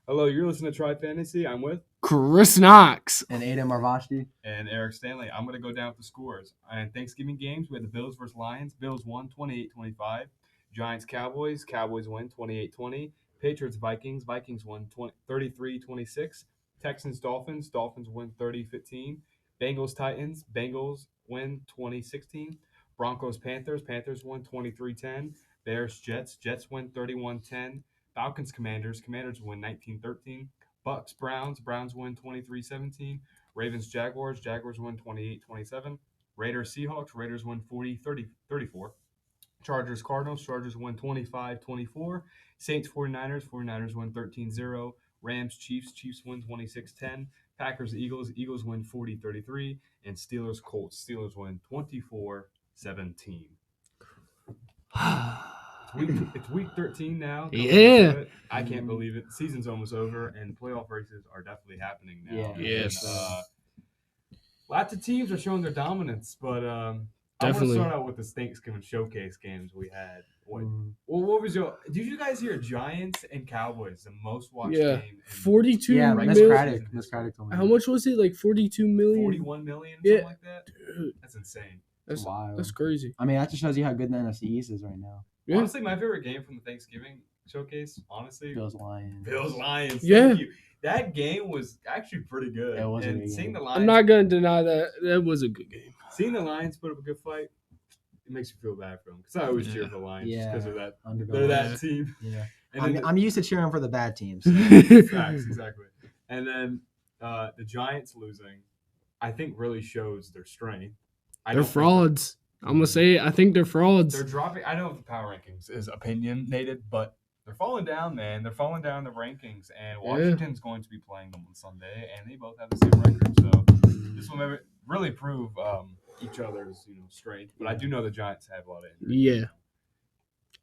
Hello, you're listening to Try Fantasy. I'm with Chris Knox. And Aiden Marvashti. and Eric Stanley. I'm going to go down with the scores. And Thanksgiving games, we had the Bills versus Lions. Bills won 28-25. Giants Cowboys. Cowboys win 28-20. Patriots Vikings. Vikings won 33-26. Texans Dolphins. Dolphins win 30-15. Bengals Titans. Bengals win 20-16. Broncos Panthers. Panthers won 23-10. Bears Jets. Jets win 31-10. Falcons Commanders. Commanders win 19-13. Bucks Browns. Browns win 23-17. Ravens Jaguars. Jaguars win 28-27. Raiders Seahawks. Raiders win 40-34. Chargers Cardinals. Chargers win 25-24. Saints 49ers. 49ers win 13-0. Rams Chiefs. Chiefs win 26-10. Packers Eagles. Eagles win 40-33. And Steelers Colts. Steelers win 24-17. It's week 13 now. Yeah. I can't believe it. The season's almost over, and playoff races are definitely happening now. Yeah. Yes. And, lots of teams are showing their dominance, but I want to Definitely. start out with the Thanksgiving showcase games we had. What was your? Did you guys hear Giants and Cowboys, the most watched Yeah. game? 42 Yeah, Miss Miss million. Craddock. Miss Craddock told me. How much was it? Like 42 million? 41 million, Yeah. something like that. Dude, That's insane. that's Wild. that's crazy. I mean, that just shows you how good the NFC East is right now. Yeah. Honestly, my favorite game from the Thanksgiving showcase, honestly, Bills Lions. Bills Lions. Yeah. Thank you. That game was actually pretty good. It was a and good seeing game. the Lions, I'm not gonna deny that. That was a good game. seeing the Lions put up a good fight, it makes you feel bad for them because I always cheer for the Lions just because of that. Underdog. They're that team. Yeah. And then I'm used to cheering for the bad teams. facts, exactly. And then the Giants losing, I think, really shows their strength. They're I don't think frauds. I'm gonna say it. I think they're frauds. They're dropping. I know the power rankings is opinionated, but they're falling down, man. They're falling down the rankings, and Washington's going to be playing them on Sunday, and they both have the same record. So this will maybe really prove each other's strength. But I do know the Giants have a lot of injuries.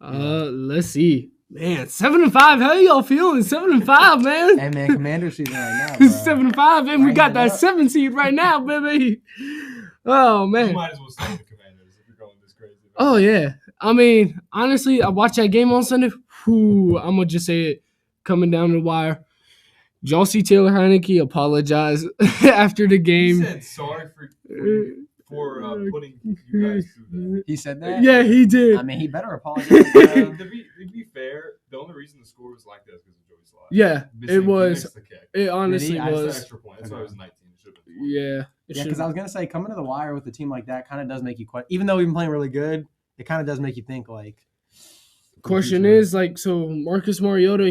Yeah. Let's see. Man, 7-5. How y'all feeling? 7-5, man. Hey, man, Commander season right now, bro. 7-5, and we Right got that hand up. 7 seed right now, baby. Oh You man. might as well stay with the Commanders if you're going this crazy. Oh yeah. I mean, honestly, I watched that game on Sunday. Whew, I'm gonna just say it, coming down the wire. Did y'all see Taylor Heineke apologize after the He game? said sorry for putting you guys through that. He said that? Yeah, he did. I mean, he better apologize. bro. To be fair, the only reason the score was like that is because of Joey Slye. Yeah, Missing- it he was. missed the kick. It honestly I That's the was. extra point. That's why it was 19. It should have been 20. Yeah. It Yeah, because should- I was gonna say coming to the wire with a team like that kind of does make you question. Even though we've been playing really good, it kind of does make you think like. Question future. is like, so Marcus Mariota,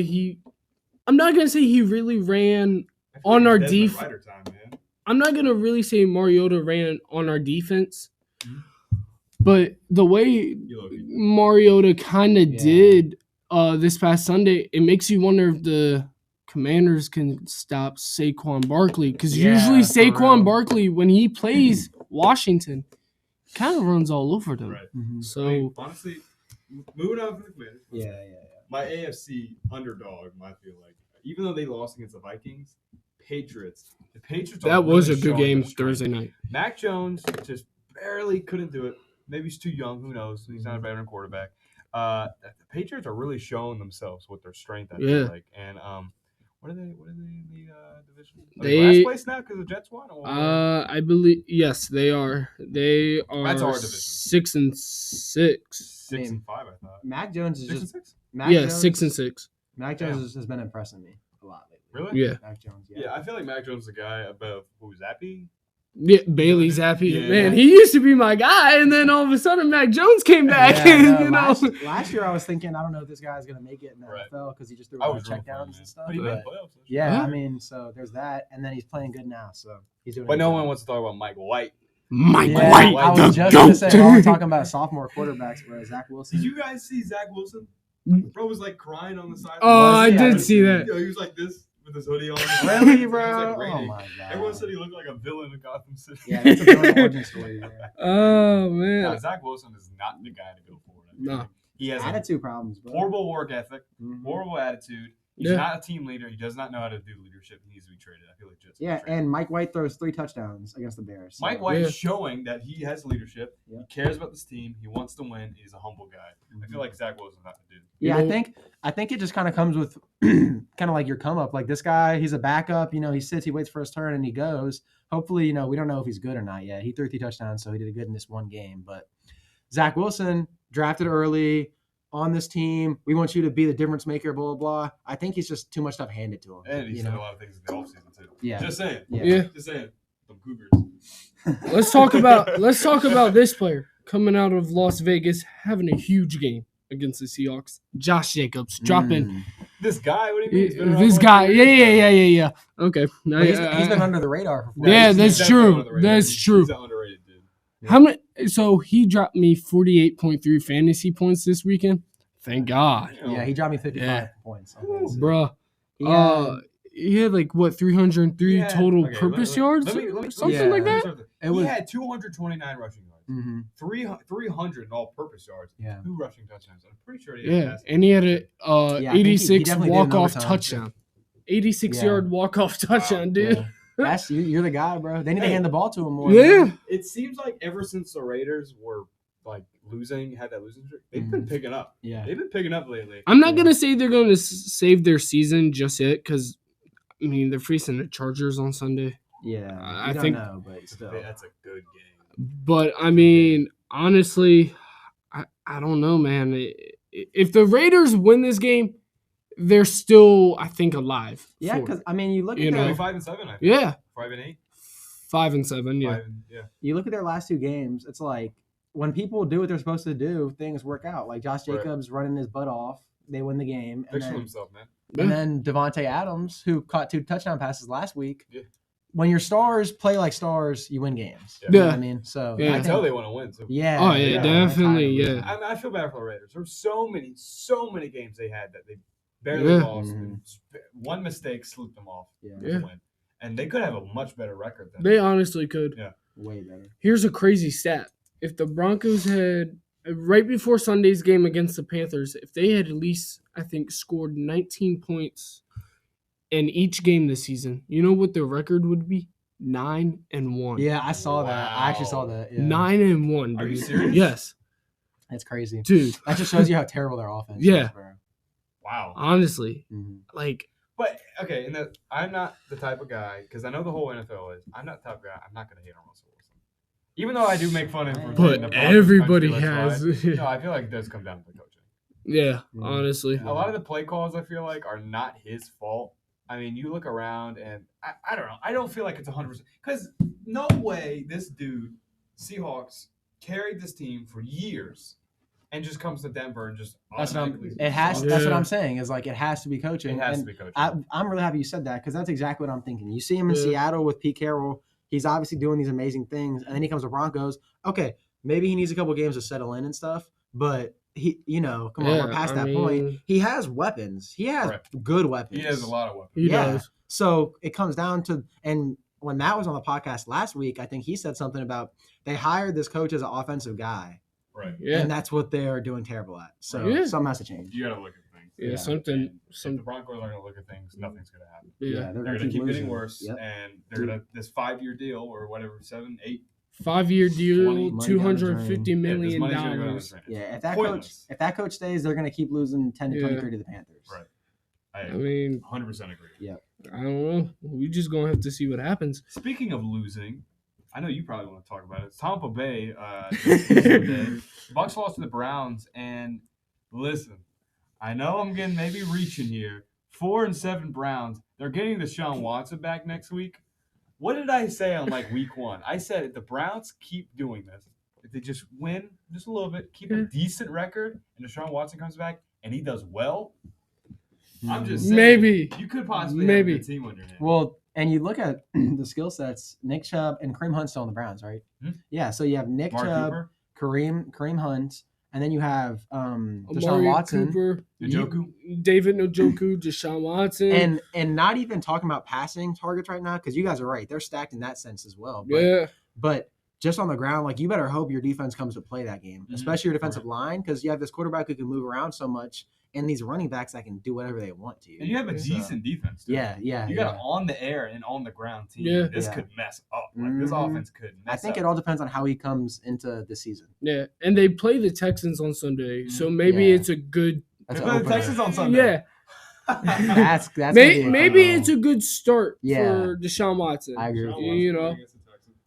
I'm not gonna say he really ran. I feel On like our it's Desmond def- Rider time, man. I'm not gonna really say Mariota ran on our defense, Mhm. but the way You look good. Mariota kind of Yeah. did this past Sunday, it makes you wonder if the Commanders can stop Saquon Barkley, because Yeah, usually for Saquon real. Barkley, when he plays Washington, kind of runs all over them. Right. Mhm. I So mean, honestly, moving on from the Commanders. Yeah. My AFC underdog, I feel like, even though they lost against the Vikings, the Patriots. are that was really a good showing game their strength. Thursday night. Mac Jones just barely couldn't do it. Maybe he's too young. Who knows? He's not a veteran quarterback. The Patriots are really showing themselves with their strength. I feel Yeah. like. And what are they in the division? Are They- last place now because the Jets won. Or? I believe yes, they are. They are That's our division. 6-6. 6-5, I thought. Mac Jones is 6-6. just. Mac Yeah, Jones, 6-6. Mac Jones has been impressing me a lot lately. Really? Yeah. Mac Jones. Yeah, I feel like Mac Jones is the guy above who's Zappy. Yeah, Bailey Zappi. Yeah. Man, he used to be my guy, and then all of a sudden Mac Jones came back. Yeah, and, no, you know, last year I was thinking I don't know if this guy's gonna make it in the Right. NFL because he just threw I a lot was of rooting for him, checkdowns man. and stuff. But he made but- playoffs. last year. yeah, Huh? I mean, so there's that, and then he's playing good now, so he's doing. But a no good one job. wants to talk about Mike White. Mike Yeah, White, I the was just gonna GOAT. say while we're talking about sophomore quarterbacks, bro, Zach Wilson. Did you guys see Zach Wilson? Bro was like crying on the side. Oh, I Was he? did see that. He was like this with his hoodie on. Really, He was, bro? like, Oh raining. my god. Everyone said he looked like a villain in Gotham City. Yeah, that's a villain origin story. Yeah. Oh man, Nah, Zach Wilson is not the guy to go for it. I feel No. like. He has a Attitude problems, bro. horrible work ethic, Mhm. horrible attitude, He's Yeah. not a team leader. He does not know how to do leadership. He needs to be traded. I feel like Jets. Yeah, and Mike White throws 3 touchdowns against the Bears. So. Mike White Yeah. is showing that he has leadership. Yeah. He cares about this team. He wants to win. He's a humble guy. I feel like Zach Wilson's not the dude. Yeah, You know- I think it just kind of comes with kind of like your come up. Like this guy, he's a backup. He sits, he waits for his turn, and he goes. Hopefully, we don't know if he's good or not yet. He threw 3 touchdowns, so he did good in this one game. But Zach Wilson, drafted early on this team. We want you to be the difference maker, blah, blah, blah. I think he's just too much stuff handed to him. And he said a lot of things in the offseason, too. Yeah. Just saying. Yeah. Just saying. The Cougars. Let's talk about this player coming out of Las Vegas having a huge game against the Seahawks. Josh Jacobs dropping This guy, what do you mean? He's been around this for guy. 3 years. Yeah. Okay. But he's been under the radar for 4 Yeah, years. that's He's true. definitely one of the That's Raiders. true. He's an underrated dude. How many? So he dropped me 48.3 fantasy points this weekend. Thank God, You know, Yeah, he dropped me 55 Yeah. points. bruh. Yeah, He had like what 303 Yeah. total Okay, purpose let yards, me something yeah. like that. It He was- had 229 rushing yards, mhm, 300 all-purpose yards, yeah. 2 rushing touchdowns. I'm pretty sure he had Yeah, passing. and he had a Yeah, I think he 86 definitely did in walk-off overtime. touchdown, 86 Yeah. yard walk-off touchdown, dude. Yeah. That's you're the guy, bro. They need to Hey. hand the ball to him more. Yeah. It seems like ever since the Raiders were like had that losing streak, they've been picking up. Yeah. They've been picking up lately. I'm not Yeah. gonna say they're going to save their season just yet, because I mean they're facing the Chargers on Sunday. Yeah. I I don't think- know, but still. That's a good game. But I mean, honestly, I don't know, man. If the Raiders win this game, they're still, I think, alive. Yeah, for because it. I mean, you look You at know. their 5-7, I think. Yeah, 5-8. 5-7. Yeah, 5 yeah. you look at their last 2 games. It's like when people do what they're supposed to do, things work out. Like Josh Right. Jacobs running his butt off, they win the game, and Fixing then, himself, man. and then Devontae Adams, who caught 2 touchdown passes last week. Yeah. When your stars play like stars, you win games. You know Yeah. what I mean, so Yeah. I I can tell think- they want to win. So. yeah. Oh, yeah, definitely, kind of. yeah. I feel bad for the Raiders. There were so many games they had that they barely Yeah. lost. Mhm. And one mistake slipped them off Yeah. to Yeah. win. And they could have a much better record than They honestly could. Yeah. Way better. Here's a crazy stat: if the Broncos had right before Sunday's game against the Panthers, if they had at least, I think, scored 19 points in each game this season, you know what their record would be? 9-1. Yeah, I saw that. I actually saw Wow. that. Yeah. 9-1. Dude. Are you serious? Yes, That's crazy. dude. That just shows you how terrible their offense Yeah. is, bro. Wow. Honestly, Mhm. like, But okay, I'm not the type of guy because I know the whole NFL is. I'm not the type of guy. I'm not going to hate on Russell Wilson, even though I do make fun of him. For but being the Broncos everybody country, that's has. why. No, I feel like it does come down to the coaching. Yeah, Mhm. honestly. A lot of the play calls I feel like are not his fault. I mean, you look around and I don't know. I don't feel like it's 100% because no way this dude Seahawks carried this team for years and just comes to Denver and just That's what I'm. automatically- It has. That's what Yeah. I'm saying. Is like it has to be coaching. It has and to be coaching. I'm really happy you said that because that's exactly what I'm thinking. You see him in Yeah. Seattle with Pete Carroll. He's obviously doing these amazing things, and then he comes to Broncos. Okay, maybe he needs a couple games to settle in and stuff, but he, come on, Yeah, we're past I that point. mean- He has weapons. He has Right. good weapons. He has a lot of weapons. He Yeah. does. So it comes down to, and when Matt was on the podcast last week, I think he said something about they hired this coach as an offensive guy, Right. Yeah. and that's what they're doing terrible at. So Yeah. something has to change. You got to look at things. Yeah, Yeah. something. And if the Broncos aren't going to look at things, nothing's going to happen. Yeah. they're They're gonna going to keep getting losing. worse, Yep. and they're going to this 5-year deal or whatever, 7, 8. 5-year deal, Money down the $250 drain. million. this money's going to go down the drain. Yeah, Pointless. if that coach stays, they're going to keep losing 10 to Yeah. 23 to the Panthers. Right. I I mean, 100% agree. I don't know. We just gonna have to see what happens. Speaking of losing, I know you probably want to talk about it. It's Tampa Bay. Just yesterday. Bucks lost to the Browns, and listen, I know I'm getting maybe reaching here. 4-7 Browns. They're getting Deshaun Watson back next week. What did I say on week 1? I said if the Browns keep doing this, if they just win just a little bit, keep a decent record, and Deshaun Watson comes back and he does well, I'm just saying, Maybe. you could possibly Maybe. have a good team on your hands. Well, and you look at the skill sets, Nick Chubb and Kareem Hunt's still on the Browns, right? Hmm. Yeah, so you have Nick Mark Chubb, Cooper, Kareem Hunt, and then you have Deshaun Amari Watson. Cooper, Njoku. David Njoku, Deshaun Watson. And not even talking about passing targets right now, because you guys are right. They're stacked in that sense as well. But, yeah, but just on the ground, you better hope your defense comes to play that game, Mhm. especially your defensive line, because you have this quarterback who can move around so much. and these running backs that can do whatever they want to. And you have a So- decent defense, too. Yeah, yeah. You got an yeah. on the air and on the ground team. Yeah. This Yeah. could mess up. Like, this Mhm. offense could mess I think up. it all depends on how he comes into the season. Yeah, and they play the Texans on Sunday, so Mhm. maybe Yeah. it's a good. That's They an play the opener. Texans on Sunday. Yeah, That's gonna be a maybe fun it's a good start Yeah. for Deshaun Watson. I agree with you. You know,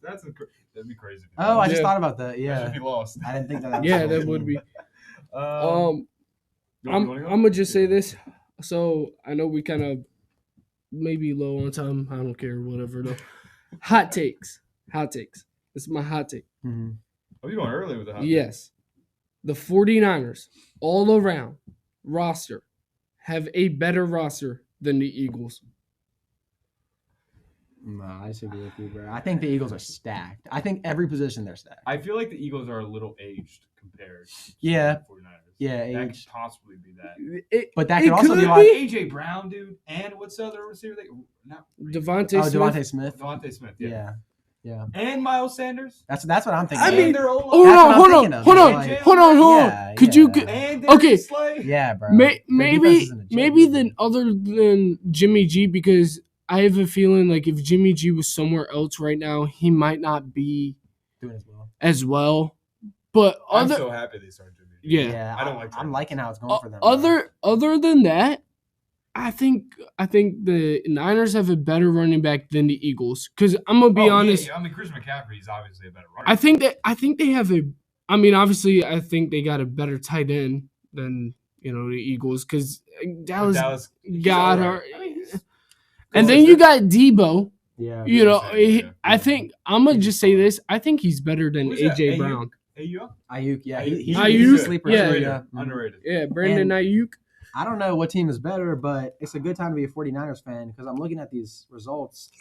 That'd be crazy. Oh, I just Yeah. thought about that. Yeah. Yeah, If he lost. I didn't think that. yeah, that would be. Um, I'm gonna just say this. So I know we kind of maybe low on time. I don't care, whatever though. Hot takes. This is my hot take. Mhm. Oh, you going early with the hot take. Yes. The 49ers all around roster have a better roster than the Eagles. No, I disagree with you, bro. I think the Eagles are stacked. I think every position they're stacked. I feel like the Eagles are a little aged compared to Yeah. the 49ers. Yeah, That aged. could possibly be that. But that It could also be could like AJ Brown, dude, and what's the other receiver? Not Devontae Smith. Devontae Smith. Devontae Smith. Yeah, Yeah. yeah. And Miles Sanders. That's what I'm thinking. I and mean, their O-line. Hold That's on, what I'm hold thinking on, of. hold on, Like- hold on. Yeah, Could you? yeah. And Okay. Darius Slay. Yeah, bro. May, Their defense maybe isn't a joke maybe either. then other than Jimmy G, because I have a feeling like if Jimmy G was somewhere else right now, he might not be doing as well. as well. But I'm other so happy they started Jimmy. yeah, Yeah, I don't like I'm Trey liking how it's going for them. other than that, I think the Niners have a better running back than the Eagles. Because I'm gonna be honest, Yeah. I mean, Chris McCaffrey is obviously a better runner. I think they have a. I mean, obviously, I think they got a better tight end than the Eagles because Dallas he's got all her. right. I mean, And then you got Debo. Yeah. You know, Yeah. I think I'm gonna just say this. I think he's better than Who's that? AJ Ayuk? Brown. Ayuk? Ayuk, yeah, he's Ayuk, a sleeper. yeah. too, Underrated. Mhm. Underrated. Yeah, Brandon And- Ayuk. I don't know what team is better, but it's a good time to be a 49ers fan because I'm looking at these results.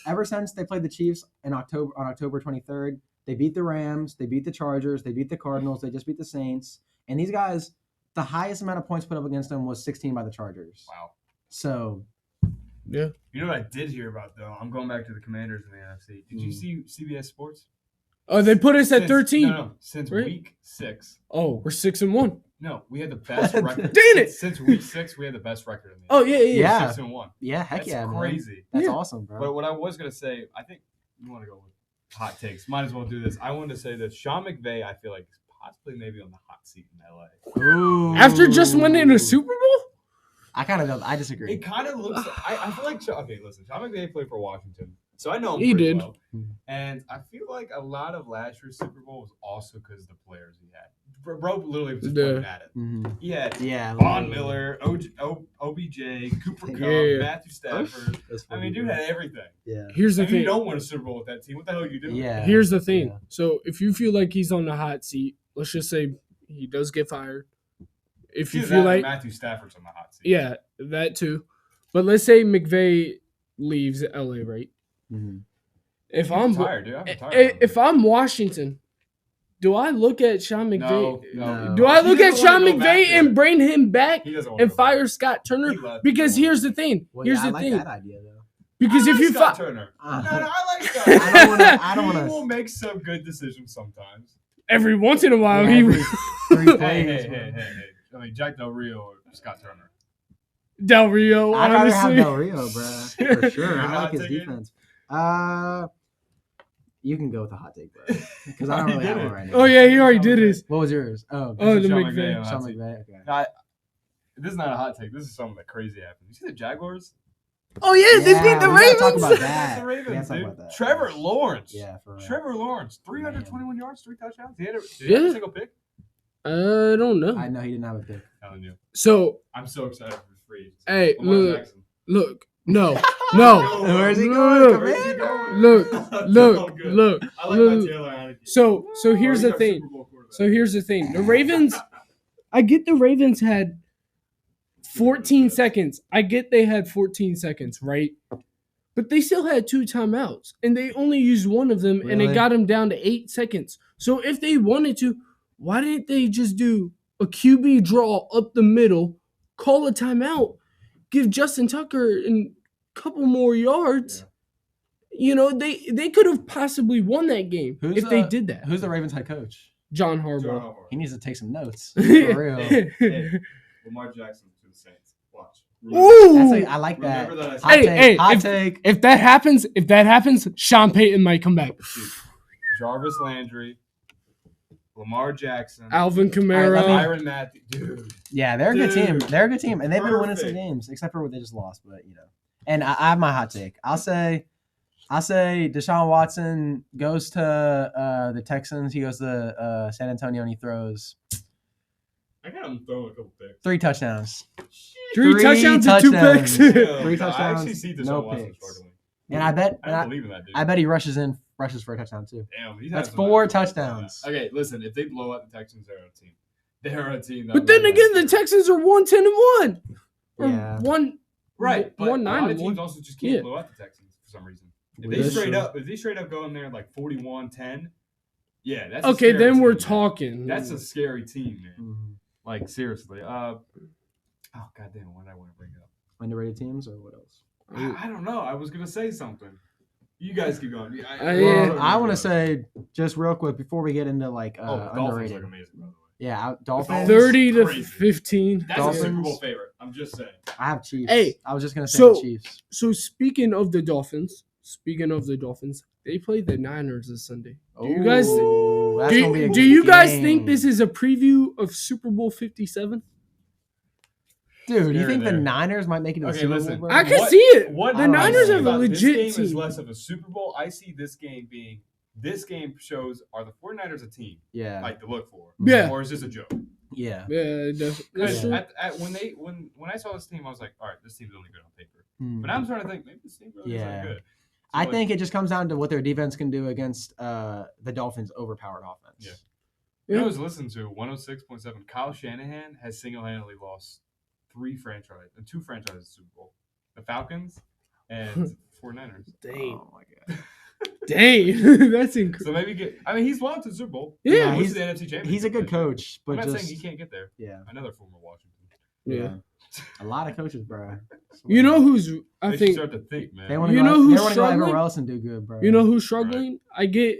Ever since they played the Chiefs on October 23rd, they beat the Rams, they beat the Chargers, they beat the Cardinals, they just beat the Saints. And these guys, the highest amount of points put up against them was 16 by the Chargers. Wow. So, Yeah. You know what I did hear about, though? I'm going back to the Commanders in the NFC. Did you see CBS Sports? Oh, they put us at Since- 13. No. Since Right? week 6. Oh, we're 6-1. No, we had the best record. Dang it! Since week 6, we had the best record in the Oh NFL. yeah, yeah. Yeah. 6-1. yeah, heck That's yeah, man. crazy. That's Yeah. awesome, bro. But what I was going to say, I think you want to go with hot takes. Might as well do this. I wanted to say that Sean McVay, I feel like, is possibly maybe on the hot seat in LA. Ooh. After just winning a Super Bowl. I kind of don't. I disagree. It kind of looks. I feel like. Okay, listen. Sean McVay played for Washington, so I know him He pretty did. well. And I feel like a lot of last year's Super Bowl was also because of the players he had. Bro literally was just playing at it. Mhm. He had Yeah. Von Miller, OBJ, Cooper Kupp, Yeah. Matthew Stafford. That's I mean, funny, dude bro. had everything. Yeah. Here's the I mean, you thing. don't win a Super Bowl with that team. What the hell are you doing? Yeah. Here's the thing. Yeah. So if you feel like he's on the hot seat, let's just say he does get fired. If you Either feel that or like Matthew Stafford's on the hot seat. yeah, that too. But let's say McVay leaves LA, right? Mhm. If I'm tired, dude. I'm tired. if I'm Washington, do I look at Sean McVay? No. Do I He look at doesn't wanna Sean go back McVay there. and bring him back He doesn't want and to go back. fire Scott Turner? He left. Because He here's the left. thing. Well, Here's yeah, I the like thing. that idea though. Because I if like you Scott fi- Turner. Uh, No, I like Scott. I don't wanna- He will make some good decisions sometimes. every once in a while Yeah, he every 3 plays. Hey. I mean, Jack Del Rio or Scott Turner. Del Rio, I'd rather have honestly. Del Rio, bro. For sure. You're I not like his taking it? defense. You can go with a hot take, bro. Because I don't He really have did one it. right now. Oh yeah, he already did his. What was yours? Oh, Oh, the Sean McVay. on the Sean hot seat. McVay. Okay. No, this is not a hot take. This is something that crazy happened. You see the Jaguars? Oh yeah, they beat the we gotta talk Ravens. about that. The We gotta Ravens, talk dude. about that. Trevor Lawrence. Yeah, for real. Trevor Lawrence, 321 yards, 3 touchdowns. Did he have Yeah. a single pick? I don't know. I know he didn't have a pick. Telling you. So I'm so excited for his free agency. Hey, Lamar look. Jackson. look, no, no. Where's he Look, going? Where's he Commander? going? Look, That's look, all good. look. I like look. my Taylor Heineke. So here's Oh, the he's our thing. Super Bowl quarterback. So here's the thing. The Ravens, I get the Ravens had 14 seconds. I get they had 14 seconds, right? But they still had 2 timeouts, and they only used one of them, and it Really? got them down to 8 seconds. So if they wanted to, why didn't they just do a QB draw up the middle, call a timeout, give Justin Tucker a couple more yards? You know, they could have possibly won that game Who's if they the- did that. Who's the Ravens head coach? John Joe Harbaugh. Harbaugh. He needs to take some notes. For real. Hey, Lamar Jackson to the Saints. Watch. Ooh. I like that. Remember that I Hot said- take. Hot if, take. if that happens, Sean Payton might come back. Dude, Jarvis Landry, Lamar Jackson, Alvin All right, let Kamara. me- Byron Matthews. Dude. Yeah, they're a good team. Dude, They're a good team, and they've been winning some perfect. games, except for what they just lost. But and I have my hot take. I'll say Deshaun Watson goes to the Texans. He goes to San Antonio, and he throws I got him throwing a couple picks. 3 touchdowns. Three touchdowns and 2 touchdowns. picks. Damn, Three I touchdowns, actually see Deshaun no Watson picks. struggling. And I bet, I don't believe in that dude. I bet he rushes for a touchdown too. Damn, he's That's had some 4 nice runs. touchdowns. Okay, listen, if they blow out the Texans, they're a team. They're a team. But then again, the Texans are 1-10-1. Or Yeah. Right, but 1-9 a lot of and teams 1. also just can't Yeah. blow out the Texans for some reason. If That's they straight up go in there like 41-10, yeah, that's a Okay, scary then we're team, man. talking. That's a scary team, man. Mhm. Like seriously. Oh goddamn, what did I want to bring up? Underrated teams or what else? I don't know. I was gonna say something. You guys keep going. Yeah. Well, I want to say just real quick before we get into like Dolphins underrated. look amazing, by the way. Yeah, Dolphins. 30 to Crazy. 15. That's Dolphins. a Super Bowl favorite. I'm just saying. I have Chiefs. Hey, I was just gonna say so- the Chiefs. So speaking of the Dolphins, they play the Niners this Sunday. Do you guys Ooh, that's gonna be a do you good guys game. think this is a preview of Super Bowl 57? Dude, you Scary think the there. Niners might make it to the Okay, Super listen. Bowl? Bro? I can What- see it. What The I don't Niners know have a about legit this game is team. less of a Super Bowl. I see this game being shows are the 49ers a team Yeah, like to look for, Yeah. or is this a joke? yeah. Yeah, that's Because true. when I saw this team, I was like, all right, this team's only good on paper. Hmm. But now I'm starting to think maybe this team really Yeah. isn't good. So, I like, think it just comes down to what their defense can do against the Dolphins' overpowered offense. Yeah. You know, Yeah. I was listening to 106.7. Kyle Shanahan has single-handedly lost two franchises Super Bowl: the Falcons and 49ers. Dang. Oh my god. Dang. That's incredible. So maybe he's won to the Super Bowl. Yeah, He went he's- to the NFC Championship. He's a good this year. coach, but I'm not just saying he can't get there. yeah, Another former Washington. Yeah. a lot of coaches, bro. You know who's I They should think start to think, man. They want to You go. know who's They want to go everywhere struggling? else and do good, bro. you know who's struggling? I get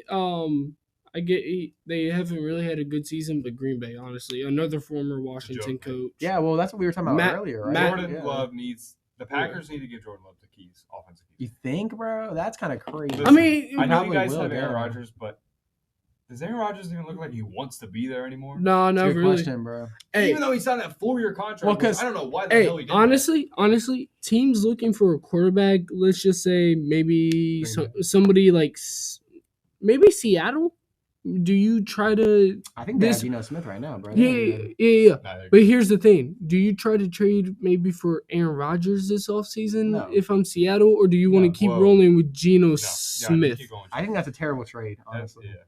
they haven't really had a good season, but Green Bay, honestly, another former Washington joke. coach. Yeah, well, that's what we were talking about Matt- earlier, right? Matt- Jordan Yeah. Love needs the Packers need to give Jordan Love the keys, offensive You keys. think, bro? That's kind of crazy. I mean, I know you probably guys will have Aaron go. Rodgers, but does Aaron Rodgers even look like he wants to be there anymore? no, That's a not good really. question, bro. Hey, Even though he signed that 4-year contract, Well, which 'cause- I don't know why the hey, hell he did honestly, teams looking for a quarterback. Let's just say maybe Green somebody like maybe Seattle. Do you try to? I think they This- have Geno Smith right now, bro. Yeah. that. Nah, But here's the thing: do you try to trade maybe for Aaron Rodgers this offseason No. if I'm Seattle, or do you want No, to keep whoa. rolling with Geno no, yeah, Smith? keep going. I think that's a terrible trade, That's- honestly. yeah.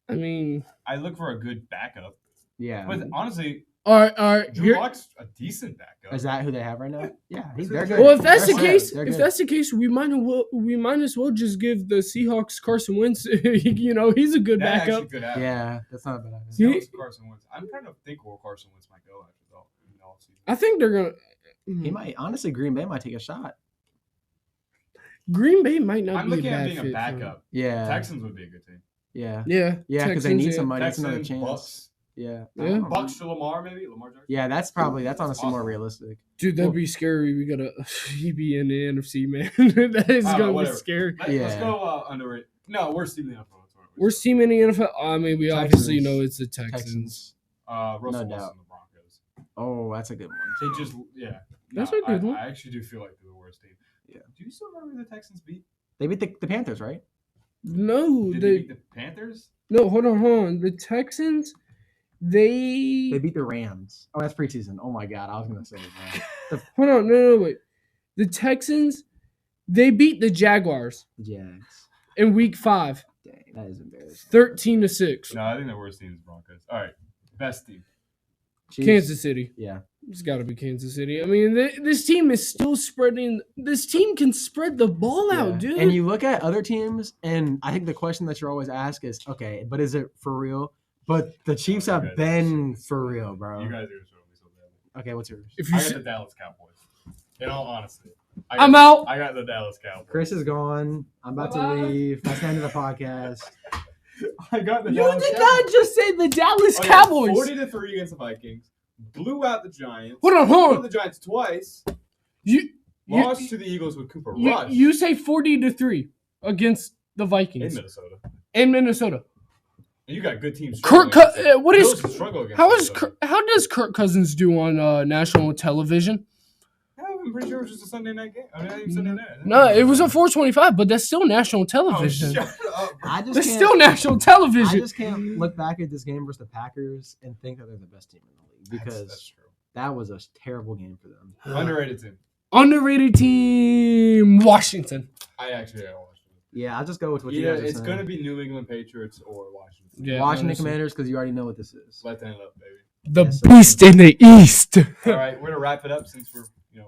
I mean, I look for a good backup, Yeah. but honestly, all right. Drew Here, Lock's a decent backup. Is that who they have right now? Yeah, That's they're good. good. well, if that's They're the good. case, They're if good. that's the case, we might as well just give the Seahawks Carson Wentz. He's a good That actually backup. could happen. Yeah, that's not a bad idea. See- Seahawks, Carson Wentz. I'm trying to think where Carson Wentz might go after in the offseason. I think they're gonna. He might honestly. Green Bay might take a shot. Green Bay might not I'm be a looking at bad being fit a for him. backup. Yeah, Texans would be a good team. yeah, Yeah, yeah. Because they Texans, need yeah. some money. It's another Texans, chance. Bucks, Yeah, Yeah. Bucks to Lamar maybe. Lamar Jackson. yeah. That's honestly more Awesome. realistic. Dude, that'd be scary. We gotta he be in the NFC, man. That is Alright, gonna be whatever. scary. Let's Yeah. go underrated. No, worst team in the NFL. That's what it We're was. team in the NFL. I mean, we obviously Texans. know it's the Texans. Texans. Russell No Wilson, doubt. the Broncos. Oh, that's a good one. They just That's No, a good one. I actually do feel like they're the worst team. Yeah. Do you still remember who the Texans beat? They beat the Panthers, right? No, Did they they beat the Panthers? no. Hold on. The Texans, They beat the Rams. Oh, that's preseason. Oh my god, I was gonna say it, hold on. No, wait. The Texans, they beat the Jaguars man. Jags. in Week 5, Dang, that is embarrassing. 13-6. No, I think the worst team is Broncos. All right, best team. Chiefs. Kansas City. Yeah. It's got to be Kansas City. I mean, this team is still spreading. This team can spread the ball Yeah. out, dude. And you look at other teams, and I think the question that you're always asked is, okay, but is it for real? But the Chiefs you have guys are been so- for real, bro. You guys are going to show me so badly. Okay, what's yours? if you, I s- got the Dallas Cowboys. In all honesty, I'm out. I got the Dallas Cowboys. Chris is gone. I'm about to Bye-bye. leave. That's the end of the podcast. I got the You Dallas did Cowboys. not just say the Dallas Oh, yeah, Cowboys. 40-3 against the Vikings. blew out the Giants. Hold Blew on. the Giants twice. You Lost to the Eagles with Cooper Rush you say 40-3 against the in Vikings Minnesota. in Minnesota. And you got good teams. Kirk, what is? Bills struggle against How is? Minnesota. How does Kirk Cousins do on national television? Yeah, I'm pretty sure it was just a Sunday night game. I mean, not even Sunday night. No, it was on 425, but that's still national Oh, television. shut up. I just That's can't, still national I television. just can't look back at this game versus the Packers and think that they're the best team in the league because That's true. that was a terrible game for them. Underrated team. Underrated team, Washington. I actually watched it. Yeah, I'll just go with what Yeah, you guys are it's saying. going to be New England Patriots or Washington. Yeah, Washington honestly. Commanders because you already know what this is. Let that up, baby. The Yes, sir. beast in the east. All right, we're gonna wrap it up since we're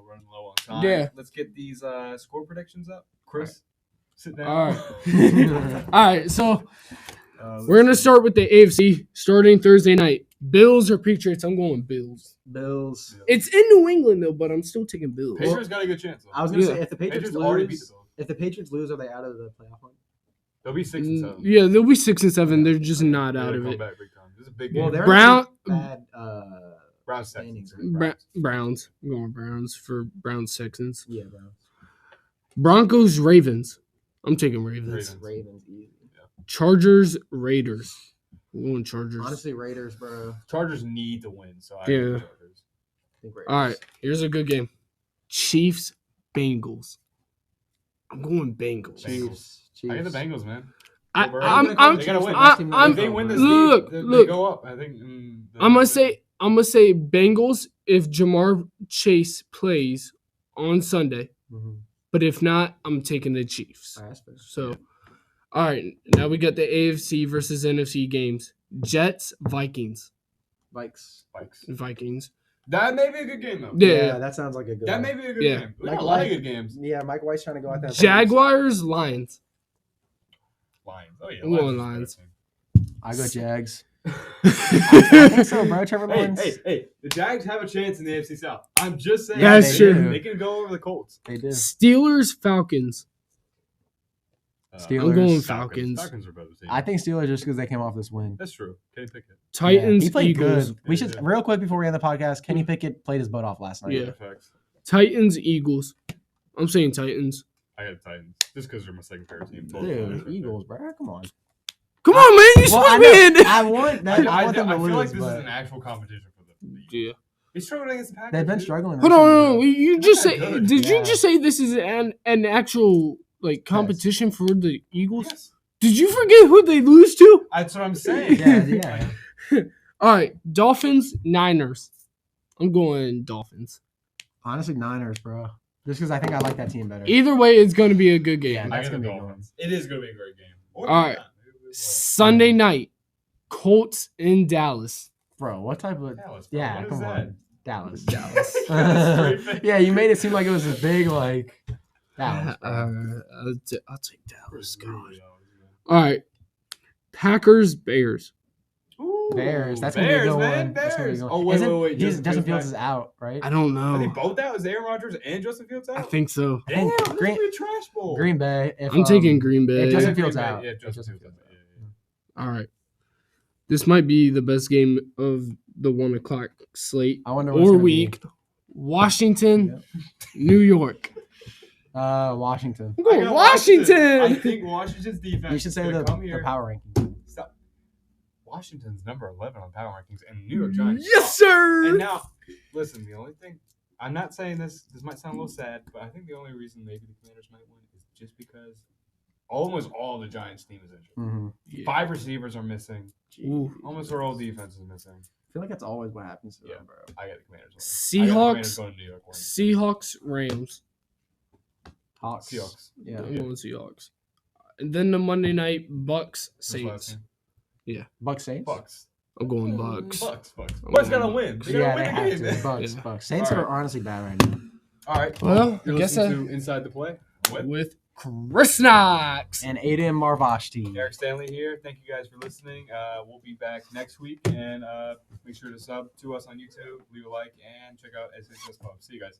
running low on time. Yeah. Let's get these score predictions up. Chris, sit down. All right. All right, so Let's we're gonna see. start with the AFC starting Thursday night. Bills or Patriots? I'm going Bills. Bills. It's in New England though, but I'm still taking Bills. Patriots got a good chance. Though. I was gonna Yeah. say if the Patriots Patriots already beat the lose, Bills. if the Patriots lose, are they out of the playoff hunt? They'll be 6 and 7. Yeah, they'll be 6 and 7. They're just not Yeah, out they of come it. back big time. This is a big game. Well, they're Brown- bad. Browns standings, Texans. right? Browns. I'm going Browns for Browns Texans. Yeah, bro. Broncos Ravens. I'm taking Ravens. Ravens. Ravens easy. Chargers Raiders. I'm going Chargers. Honestly, Raiders, bro. Chargers need to win, so I Yeah. think Chargers. I think Raiders. All right, here's a good game. Chiefs Bengals. I'm going Bengals. Bengals. Chiefs. I get the Bengals, man. I, Joe Burrow. I'm, They I'm, gotta win. I'm, If they win this, look, they look. go up. I think. I'm gonna say Bengals if Jamar Chase plays on Sunday, Mhm. but if not, I'm taking the Chiefs. All right, that's fair. So, all right, now we got the AFC versus NFC games. Jets Vikings. Vikes. Vikings. That may be a good game though. Yeah. that sounds like a good That one. may be a good Yeah. game. We Mike got a lot of White. good games. Yeah, Mike White's trying to go out there. Jaguars Lions. Lions. Oh yeah. I'm going is a better Lions. team. I go Jags. I I think so, bro. Trevor Lawrence. Hey, the Jags have a chance in the AFC South. I'm just saying. Yeah, that's they true. They can go over the Colts. They do. Steelers Falcons. Steelers. I'm going Falcons. Falcons are better team. I think Steelers just because they came off this win. That's true. Kenny Pickett. Titans he played Eagles. good. We Yeah, should yeah. real quick before we end the podcast. Kenny Pickett played his butt off last night. Yeah. Facts. Titans Eagles. I'm saying Titans. I got the Titans just because they're my second favorite team. Both Dude, Lions are Eagles, bro. Come on. Come on, man! You Well, I, swept me in. know, I want that. I want them to I feel lose, like this is but an actual competition for them. Yeah. He's struggling against the Packers. they've been dude. struggling. Hold on, recently. hold on. You just They're say? not good. Did you Yeah. just say this is an actual like competition for the Eagles? Yes. Did you forget who they lose to? That's what I'm saying. Yeah, yeah. All right, Dolphins Niners. I'm going Dolphins. Honestly, Niners, bro. Just because I think I like that team better. Either way, it's going to be a good game. Yeah, I that's got the gonna be a good Dolphins. It is going to be a great game. Or All right. not. Sunday night, Colts in Dallas. Bro, what type of? Dallas, bro. Yeah, What is come that? on, Dallas. Straight face. Yeah, you made it seem like it was a big like. Dallas, bro. I'll take Dallas. God. Really, All right, Packers Bears. Ooh, Bears. That's gonna be a good one. That's gonna be a good one. Oh, wait, Isn't- wait. Justin Fields is out, right? I don't Are they know. both out? Is Aaron Rodgers and Justin Fields out? I think so. Damn, think this is Green- gonna be a trash bowl. Green Bay. If, I'm taking Green Bay. if Justin Green Fields Bay, out. Yeah, If Justin Justin Fields out. Fields Yeah. All right, this might be the best game of the 1 o'clock slate I wonder what's or gonna week. Washington, New York. Be. Washington. I'm I going got Washington. I think Washington's defense. You should say is gonna the come here. power ranking. Stop. Washington's number 11 on power rankings, and New York Giants. Yes, suck. sir. And now, listen. The only thing I'm not saying this might sound a little sad, but I think the only reason maybe the Commanders might win is just because almost all the Giants team is injured. Mm-hmm. Yeah. 5 receivers are missing. Ooh. Almost our whole defense is missing. I feel like that's always what happens to Yeah. them, bro. I got the Commanders. winning. I got the Commanders Seahawks. going to New York. winning. Seahawks Rams. Hawks. Seahawks. Yeah. I'm going Seahawks. And then the Monday night Bucks Who's last Saints. name? Bucks Saints. Bucks. I'm going Bucks. Bucks. I'm Bucks going gotta win. They Yeah, gotta they win have the game. to. Bucks. Yeah. Bucks. Saints All are right. honestly bad right now. All right. Well, you're I guess listening to Inside the Play with Chris Knox. And Aiden Marvashti. Eric Stanley here. Thank you guys for listening. We'll be back next week, and make sure to sub to us on YouTube, leave a like, and check out SHS Pub. See you guys.